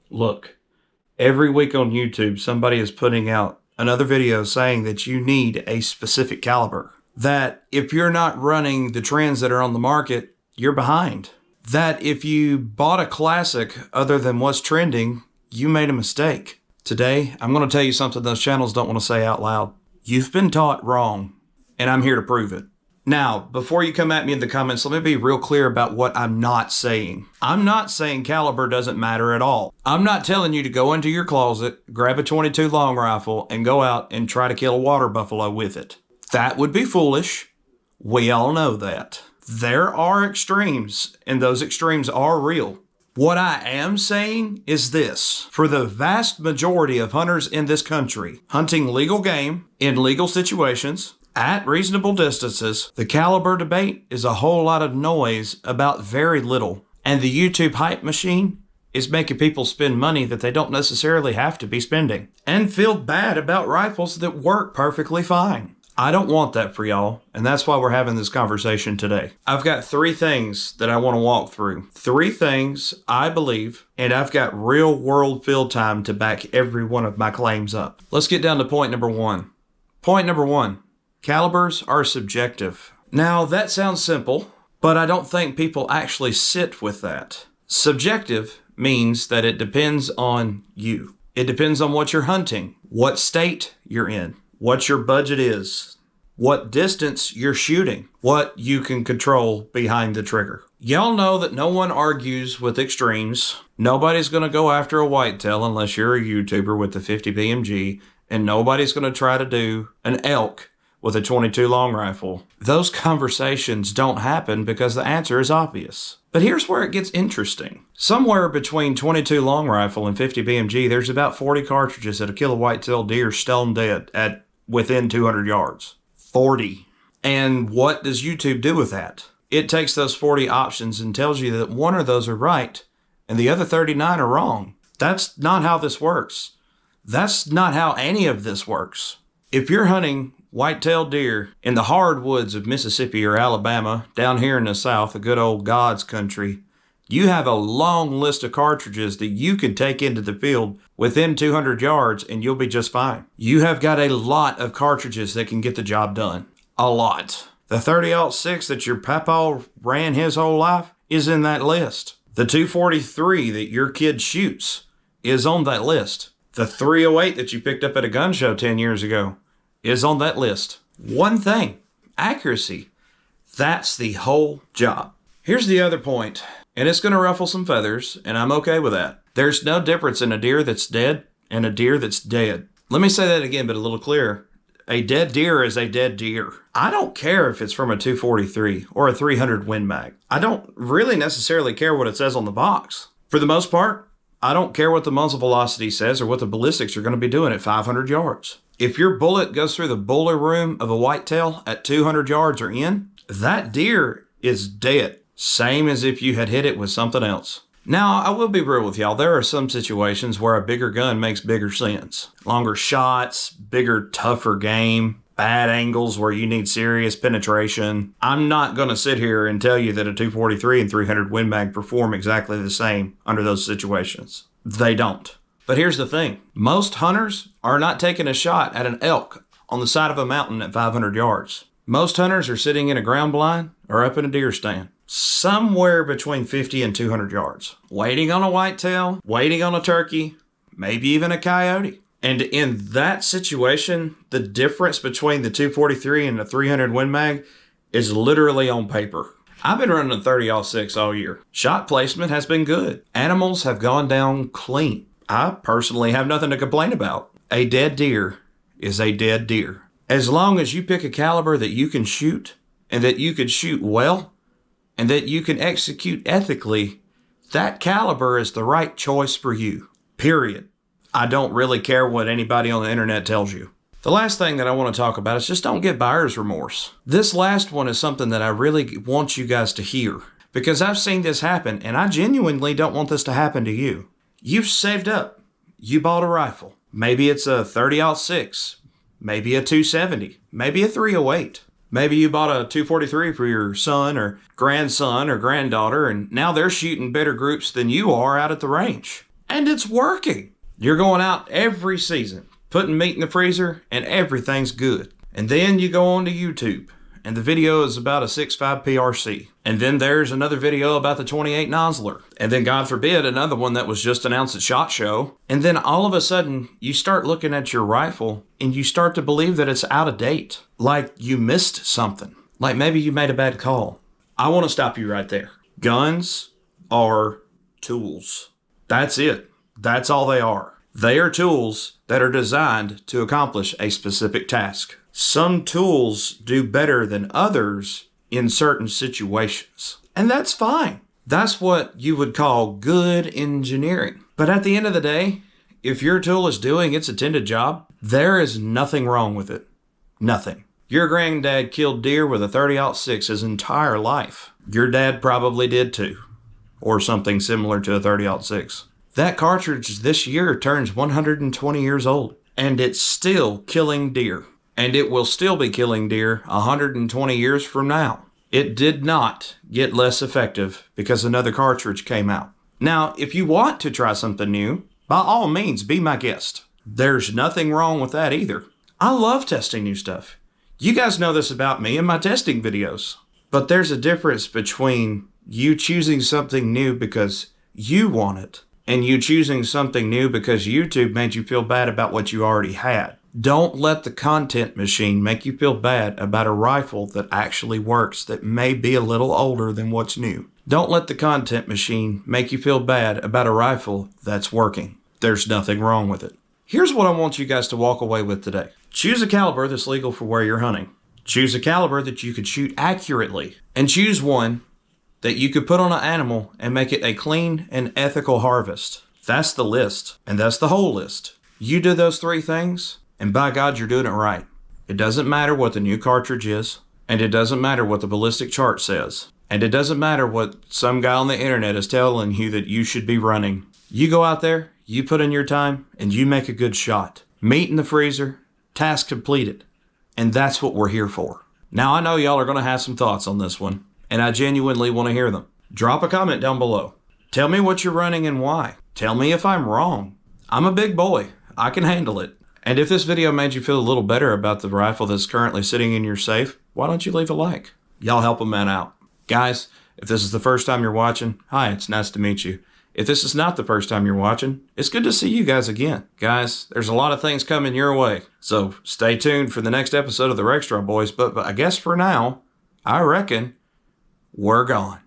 Look, every week on YouTube, somebody is putting out another video saying that you need a specific caliber. That if you're not running the trends that are on the market, you're behind. That if you bought a classic other than what's trending, you made a mistake. Today, I'm going to tell you something those channels don't want to say out loud. You've been taught wrong, and I'm here to prove it. Now, before you come at me in the comments, let me be real clear about what I'm not saying. I'm not saying caliber doesn't matter at all. I'm not telling you to go into your closet, grab a .22 long rifle, and go out and try to kill a water buffalo with it. That would be foolish. We all know that. There are extremes, and those extremes are real. What I am saying is this. For the vast majority of hunters in this country, hunting legal game in legal situations, at reasonable distances, the caliber debate is a whole lot of noise about very little. And the YouTube hype machine is making people spend money that they don't necessarily have to be spending. And feel bad about rifles that work perfectly fine. I don't want that for y'all, and that's why we're having this conversation today. I've got 3 things that I want to walk through. 3 things I believe, and I've got real world field time to back every one of my claims up. Let's get down to point number 1. Point number 1. Calibers are subjective. Now, that sounds simple, but I don't think people actually sit with that. Subjective means that it depends on you. It depends on what you're hunting, what state you're in, what your budget is, what distance you're shooting, what you can control behind the trigger. Y'all know that no one argues with extremes. Nobody's going to go after a whitetail unless you're a YouTuber with the 50 BMG, and nobody's going to try to do an elk with a .22 long rifle. Those conversations don't happen because the answer is obvious. But here's where it gets interesting. Somewhere between .22 long rifle and 50 BMG, there's about 40 cartridges that'll kill a whitetail deer stone dead at within 200 yards. 40. And what does YouTube do with that? It takes those 40 options and tells you that one of those are right and the other 39 are wrong. That's not how this works. That's not how any of this works. If you're hunting white-tailed deer in the hardwoods of Mississippi or Alabama, down here in the South, the good old God's country, you have a long list of cartridges that you can take into the field within 200 yards and you'll be just fine. You have got a lot of cartridges that can get the job done. A lot. The 30-06 that your papa ran his whole life is in that list. The 243 that your kid shoots is on that list. The 308 that you picked up at a gun show 10 years ago is on that list. One thing, accuracy. That's the whole job. Here's the other point, and it's going to ruffle some feathers, and I'm okay with that. There's no difference in a deer that's dead and a deer that's dead. Let me say that again, but a little clearer. A dead deer is a dead deer. I don't care if it's from a 243 or a 300 Win Mag. I don't really necessarily care what it says on the box. For the most part, I don't care what the muzzle velocity says or what the ballistics are going to be doing at 500 yards. If your bullet goes through the boiler room of a whitetail at 200 yards or in, that deer is dead. Same as if you had hit it with something else. Now, I will be real with y'all. There are some situations where a bigger gun makes bigger sense. Longer shots, bigger, tougher game, bad angles where you need serious penetration. I'm not going to sit here and tell you that a 243 and 300 Win Mag perform exactly the same under those situations. They don't. But here's the thing. Most hunters are not taking a shot at an elk on the side of a mountain at 500 yards. Most hunters are sitting in a ground blind or up in a deer stand, somewhere between 50 and 200 yards, waiting on a whitetail, waiting on a turkey, maybe even a coyote. And in that situation, the difference between the 243 and the 300 Win Mag is literally on paper. I've been running a 30-06 all year. Shot placement has been good. Animals have gone down clean. I personally have nothing to complain about. A dead deer is a dead deer. As long as you pick a caliber that you can shoot, and that you can shoot well, and that you can execute ethically, that caliber is the right choice for you. Period. I don't really care what anybody on the internet tells you. The last thing that I want to talk about is just don't get buyer's remorse. This last one is something that I really want you guys to hear, because I've seen this happen, and I genuinely don't want this to happen to you. You've saved up. You bought a rifle. Maybe it's a 30-06, maybe a 270, maybe a 308. Maybe you bought a 243 for your son or grandson or granddaughter, and now they're shooting better groups than you are out at the range. And it's working. You're going out every season, putting meat in the freezer, and everything's good. And then you go on to YouTube, and the video is about a 6.5 PRC. And then there's another video about the 28 Nosler. And then, God forbid, another one that was just announced at SHOT Show. And then all of a sudden, you start looking at your rifle, and you start to believe that it's out of date. Like you missed something. Like maybe you made a bad call. I want to stop you right there. Guns are tools. That's it. That's all they are. They are tools that are designed to accomplish a specific task. Some tools do better than others in certain situations. And that's fine. That's what you would call good engineering. But at the end of the day, if your tool is doing its intended job, there is nothing wrong with it. Nothing. Your granddad killed deer with a 30-06 his entire life. Your dad probably did too. Or something similar to a 30-06. That cartridge this year turns 120 years old. And it's still killing deer. And it will still be killing deer 120 years from now. It did not get less effective because another cartridge came out. Now, if you want to try something new, by all means, be my guest. There's nothing wrong with that either. I love testing new stuff. You guys know this about me in my testing videos. But there's a difference between you choosing something new because you want it and you choosing something new because YouTube made you feel bad about what you already had. Don't let the content machine make you feel bad about a rifle that actually works that may be a little older than what's new. Don't let the content machine make you feel bad about a rifle that's working. There's nothing wrong with it. Here's what I want you guys to walk away with today. Choose a caliber that's legal for where you're hunting. Choose a caliber that you could shoot accurately. And choose one that you could put on an animal and make it a clean and ethical harvest. That's the list. And that's the whole list. You do those three things, and by God, you're doing it right. It doesn't matter what the new cartridge is, and it doesn't matter what the ballistic chart says, and it doesn't matter what some guy on the internet is telling you that you should be running. You go out there, you put in your time, and you make a good shot. Meat in the freezer, task completed. And that's what we're here for. Now, I know y'all are going to have some thoughts on this one, and I genuinely want to hear them. Drop a comment down below. Tell me what you're running and why. Tell me if I'm wrong. I'm a big boy. I can handle it. And if this video made you feel a little better about the rifle that's currently sitting in your safe, why don't you leave a like? Y'all help a man out. Guys, if this is the first time you're watching, hi, it's nice to meet you. If this is not the first time you're watching, it's good to see you guys again. Guys, there's a lot of things coming your way, so stay tuned for the next episode of the Rextra Boys, but I guess for now, I reckon we're gone.